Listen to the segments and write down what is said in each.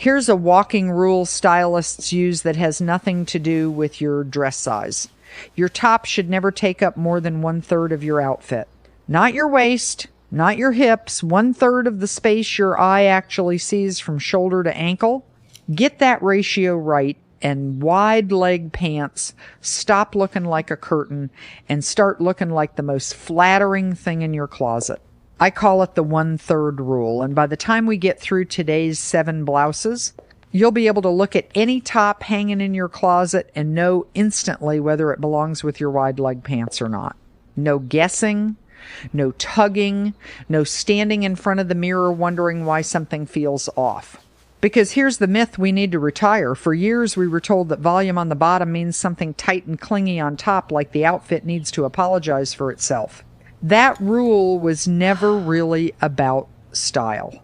Here's a walking rule stylists use that has nothing to do with your dress size. Your top should never take up more than 1/3 of your outfit. Not your waist, not your hips, 1/3 of the space your eye actually sees from shoulder to ankle. Get that ratio right, and wide leg pants stop looking like a curtain and start looking like the most flattering thing in your closet. I call it the 1/3 rule, and by the time we get through today's 7 blouses, you'll be able to look at any top hanging in your closet and know instantly whether it belongs with your wide leg pants or not. No guessing, no tugging, no standing in front of the mirror wondering why something feels off. Because here's the myth we need to retire. For years, we were told that volume on the bottom means something tight and clingy on top, like the outfit needs to apologize for itself. That rule was never really about style.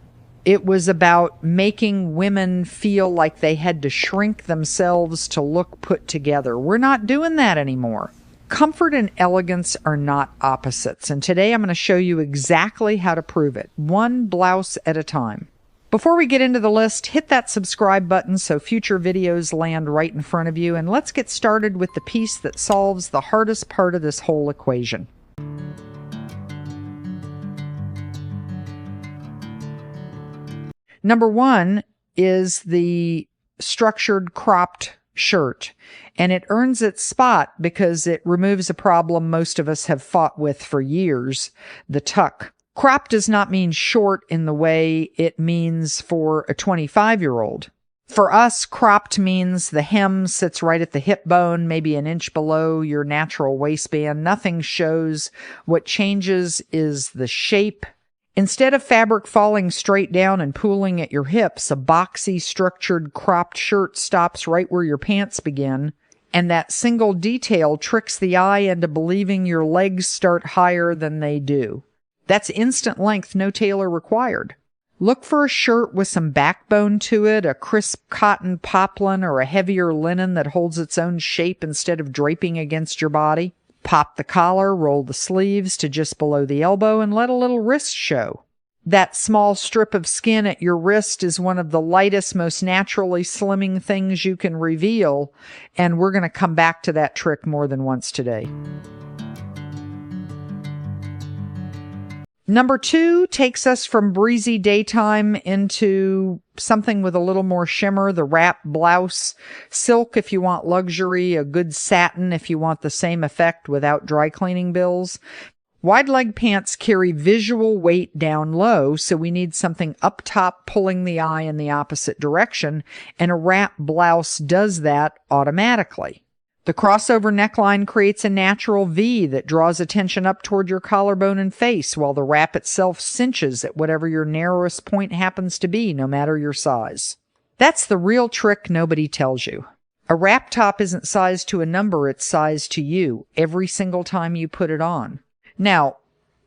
It was about making women feel like they had to shrink themselves to look put together. We're not doing that anymore. Comfort and elegance are not opposites, and today I'm going to show you exactly how to prove it, one blouse at a time. Before we get into the list, hit that subscribe button so future videos land right in front of you, and let's get started with the piece that solves the hardest part of this whole equation. Number 1 is the structured cropped shirt, and it earns its spot because it removes a problem most of us have fought with for years, the tuck. Crop does not mean short in the way it means for a 25-year-old. For us, cropped means the hem sits right at the hip bone, maybe an inch below your natural waistband. Nothing shows. What changes is the shape. Instead of fabric falling straight down and pooling at your hips, a boxy, structured, cropped shirt stops right where your pants begin, and that single detail tricks the eye into believing your legs start higher than they do. That's instant length, no tailor required. Look for a shirt with some backbone to it, a crisp cotton poplin or a heavier linen that holds its own shape instead of draping against your body. Pop the collar, roll the sleeves to just below the elbow, and let a little wrist show. That small strip of skin at your wrist is one of the lightest, most naturally slimming things you can reveal, and we're going to come back to that trick more than once today. Number 2 takes us from breezy daytime into something with a little more shimmer, the wrap blouse. Silk if you want luxury, a good satin if you want the same effect without dry cleaning bills. Wide leg pants carry visual weight down low, so we need something up top pulling the eye in the opposite direction, and a wrap blouse does that automatically. The crossover neckline creates a natural V that draws attention up toward your collarbone and face, while the wrap itself cinches at whatever your narrowest point happens to be, no matter your size. That's the real trick nobody tells you. A wrap top isn't sized to a number, it's sized to you every single time you put it on. Now,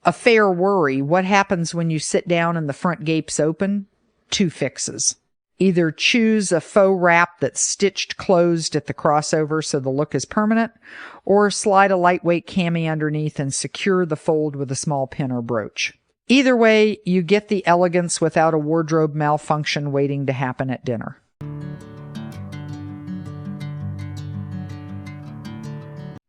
a fair worry, what happens when you sit down and the front gapes open? 2 fixes. Either choose a faux wrap that's stitched closed at the crossover so the look is permanent, or slide a lightweight cami underneath and secure the fold with a small pin or brooch. Either way, you get the elegance without a wardrobe malfunction waiting to happen at dinner.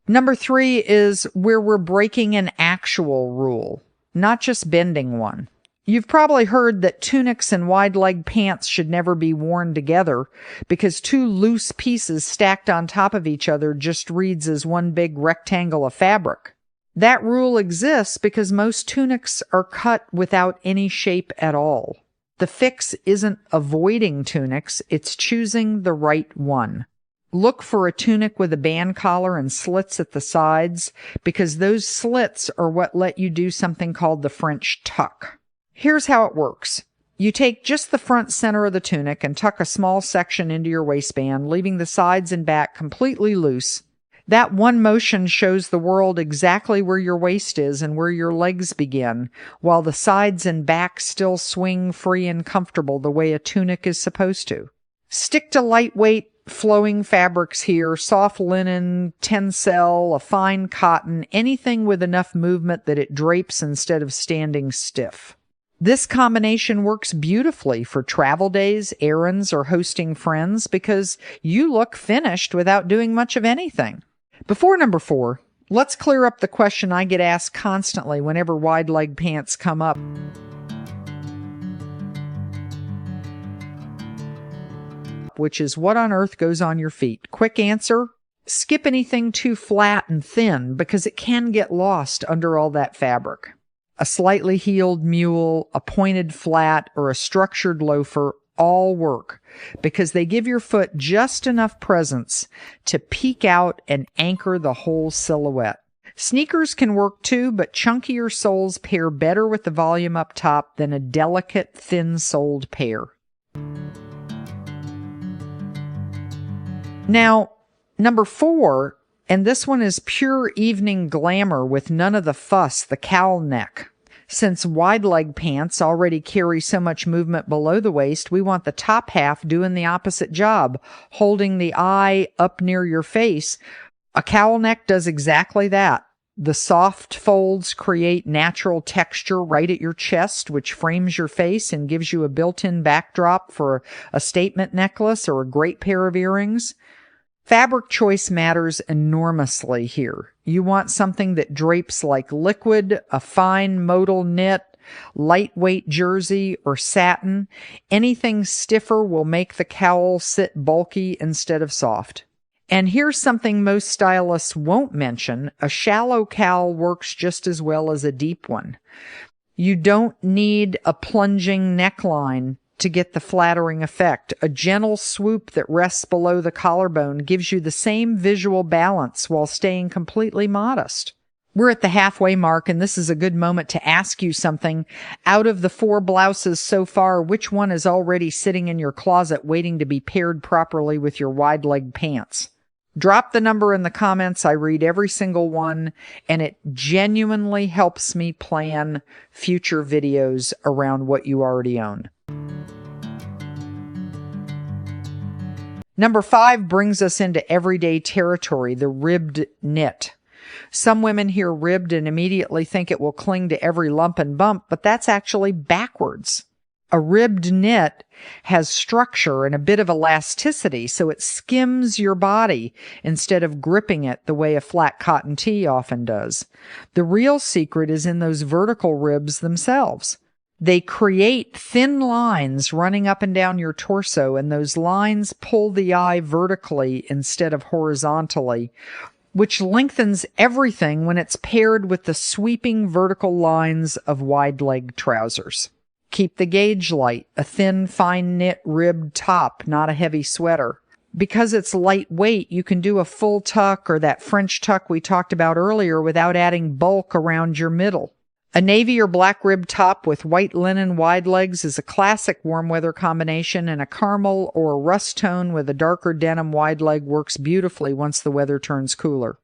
Number 3 is where we're breaking an actual rule, not just bending one. You've probably heard that tunics and wide leg pants should never be worn together because 2 loose pieces stacked on top of each other just reads as one big rectangle of fabric. That rule exists because most tunics are cut without any shape at all. The fix isn't avoiding tunics, it's choosing the right one. Look for a tunic with a band collar and slits at the sides because those slits are what let you do something called the French tuck. Here's how it works. You take just the front center of the tunic and tuck a small section into your waistband, leaving the sides and back completely loose. That one motion shows the world exactly where your waist is and where your legs begin, while the sides and back still swing free and comfortable the way a tunic is supposed to. Stick to lightweight, flowing fabrics here, soft linen, tencel, a fine cotton, anything with enough movement that it drapes instead of standing stiff. This combination works beautifully for travel days, errands, or hosting friends because you look finished without doing much of anything. Before number 4, let's clear up the question I get asked constantly whenever wide leg pants come up. Which is, what on earth goes on your feet? Quick answer: skip anything too flat and thin because it can get lost under all that fabric. A slightly heeled mule, a pointed flat, or a structured loafer all work because they give your foot just enough presence to peek out and anchor the whole silhouette. Sneakers can work too, but chunkier soles pair better with the volume up top than a delicate, thin-soled pair. Now, number 4, and this one is pure evening glamour with none of the fuss, the cowl neck. Since wide leg pants already carry so much movement below the waist, we want the top half doing the opposite job, holding the eye up near your face. A cowl neck does exactly that. The soft folds create natural texture right at your chest, which frames your face and gives you a built-in backdrop for a statement necklace or a great pair of earrings. Fabric choice matters enormously here. You want something that drapes like liquid, a fine modal knit, lightweight jersey, or satin. Anything stiffer will make the cowl sit bulky instead of soft. And here's something most stylists won't mention: a shallow cowl works just as well as a deep one. You don't need a plunging neckline to get the flattering effect. A gentle swoop that rests below the collarbone gives you the same visual balance while staying completely modest. We're at the halfway mark, and this is a good moment to ask you something. Out of the 4 blouses so far, which one is already sitting in your closet waiting to be paired properly with your wide leg pants? Drop the number in the comments. I read every single one, and it genuinely helps me plan future videos around what you already own. Number 5 brings us into everyday territory, the ribbed knit. Some women hear ribbed and immediately think it will cling to every lump and bump, but that's actually backwards. A ribbed knit has structure and a bit of elasticity, so it skims your body instead of gripping it the way a flat cotton tee often does. The real secret is in those vertical ribs themselves. They create thin lines running up and down your torso, and those lines pull the eye vertically instead of horizontally, which lengthens everything when it's paired with the sweeping vertical lines of wide-leg trousers. Keep the gauge light, a thin, fine knit ribbed top, not a heavy sweater. Because it's lightweight, you can do a full tuck or that French tuck we talked about earlier without adding bulk around your middle. A navy or black rib top with white linen wide legs is a classic warm weather combination, and a caramel or a rust tone with a darker denim wide leg works beautifully once the weather turns cooler.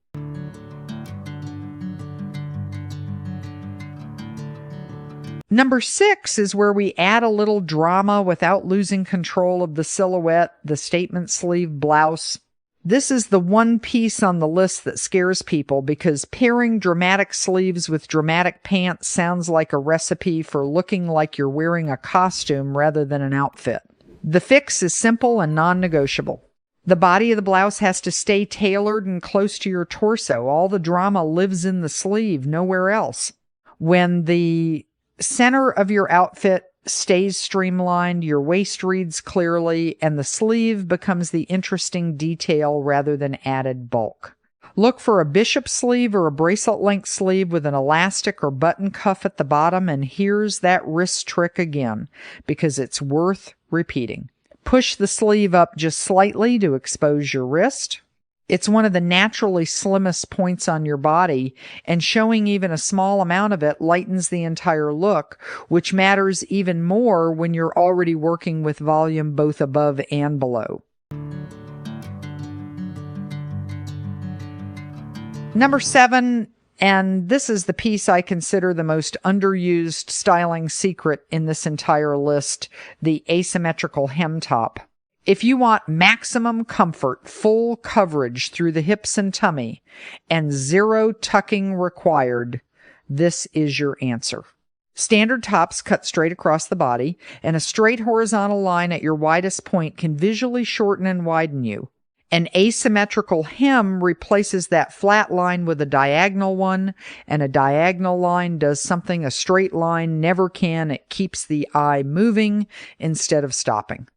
Number 6 is where we add a little drama without losing control of the silhouette, the statement sleeve blouse. This is the one piece on the list that scares people because pairing dramatic sleeves with dramatic pants sounds like a recipe for looking like you're wearing a costume rather than an outfit. The fix is simple and non-negotiable. The body of the blouse has to stay tailored and close to your torso. All the drama lives in the sleeve, nowhere else. When the center of your outfit stays streamlined, your waist reads clearly, and the sleeve becomes the interesting detail rather than added bulk. Look for a bishop sleeve or a bracelet-length sleeve with an elastic or button cuff at the bottom, and here's that wrist trick again, because it's worth repeating. Push the sleeve up just slightly to expose your wrist. It's one of the naturally slimmest points on your body, and showing even a small amount of it lightens the entire look, which matters even more when you're already working with volume both above and below. Number 7, and this is the piece I consider the most underused styling secret in this entire list, the asymmetrical hem top. If you want maximum comfort, full coverage through the hips and tummy, and zero tucking required, this is your answer. Standard tops cut straight across the body, and a straight horizontal line at your widest point can visually shorten and widen you. An asymmetrical hem replaces that flat line with a diagonal one, and a diagonal line does something a straight line never can. It keeps the eye moving instead of stopping.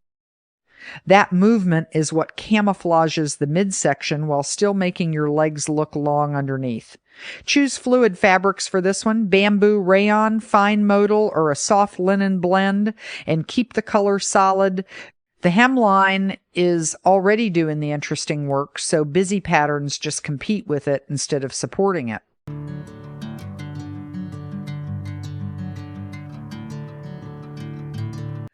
That movement is what camouflages the midsection while still making your legs look long underneath. Choose fluid fabrics for this one: bamboo, rayon, fine modal, or a soft linen blend, and keep the color solid. The hemline is already doing the interesting work, so busy patterns just compete with it instead of supporting it.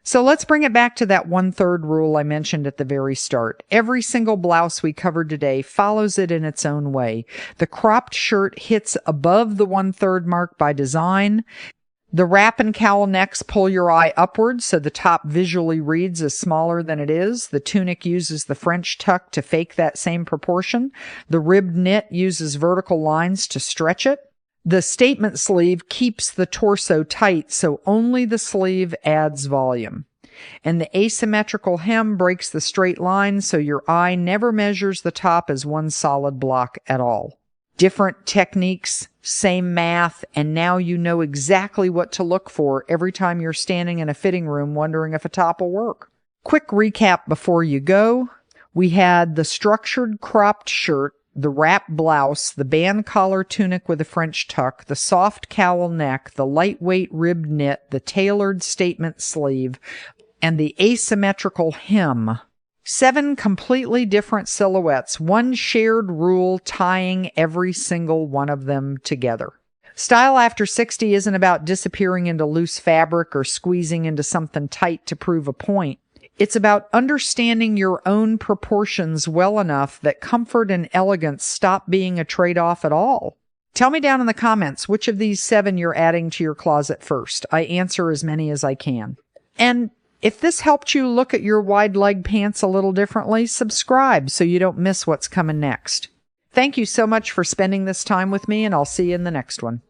So let's bring it back to that 1/3 rule I mentioned at the very start. Every single blouse we covered today follows it in its own way. The cropped shirt hits above the 1/3 mark by design. The wrap and cowl necks pull your eye upwards so the top visually reads as smaller than it is. The tunic uses the French tuck to fake that same proportion. The ribbed knit uses vertical lines to stretch it. The statement sleeve keeps the torso tight, so only the sleeve adds volume. And the asymmetrical hem breaks the straight line, so your eye never measures the top as one solid block at all. Different techniques, same math, and now you know exactly what to look for every time you're standing in a fitting room wondering if a top will work. Quick recap before you go. We had the structured cropped shirt, the wrap blouse, the band collar tunic with a French tuck, the soft cowl neck, the lightweight ribbed knit, the tailored statement sleeve, and the asymmetrical hem. 7 completely different silhouettes, one shared rule tying every single one of them together. Style after 60 isn't about disappearing into loose fabric or squeezing into something tight to prove a point. It's about understanding your own proportions well enough that comfort and elegance stop being a trade-off at all. Tell me down in the comments which of these 7 you're adding to your closet first. I answer as many as I can. And if this helped you look at your wide leg pants a little differently, subscribe so you don't miss what's coming next. Thank you so much for spending this time with me, and I'll see you in the next one.